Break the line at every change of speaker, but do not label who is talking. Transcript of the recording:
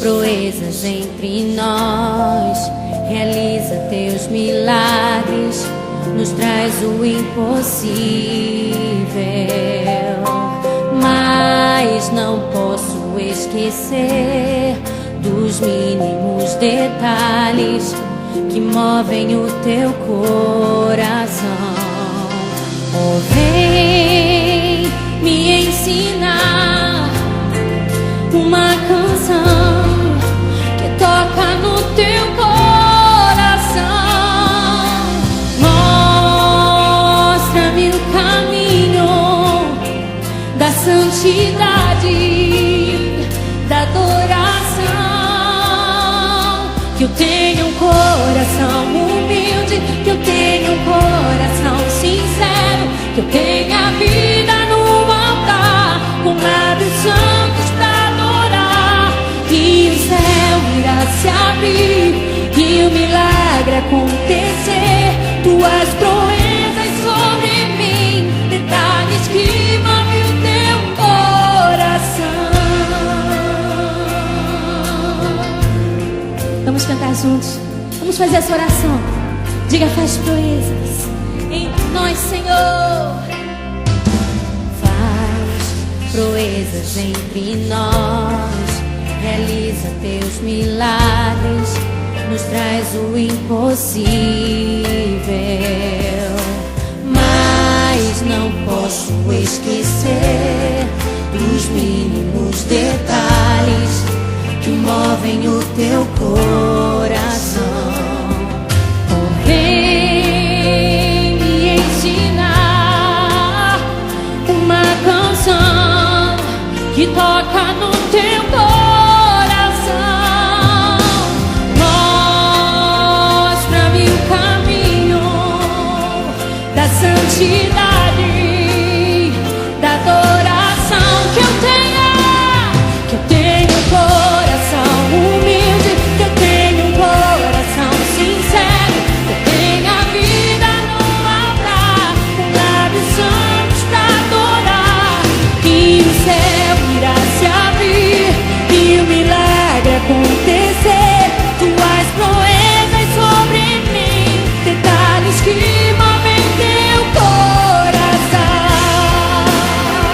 proezas entre nós, realiza teus milagres, nos traz o impossível. Mas não posso esquecer dos mínimos detalhes que movem o teu coração. Oh, vem me ensinar uma canção que toca no teu coração. Mostra-me o caminho da santidade, da adoração. Que eu tenha um coração humilde, que eu tenha um coração sincero, que eu tenha vida no altar, com lábios santos pra adorar. Que o céu irá se abrir e o milagre acontecer. Tuas proezas sobre mim, detalhes que movem o teu coração. Vamos cantar juntos. Vamos fazer essa oração. Diga: faz proezas em nós, Senhor. Faz proezas entre nós, realiza teus milagres, nos traz o impossível. Mas não posso esquecer dos mínimos detalhes que movem o teu corpo.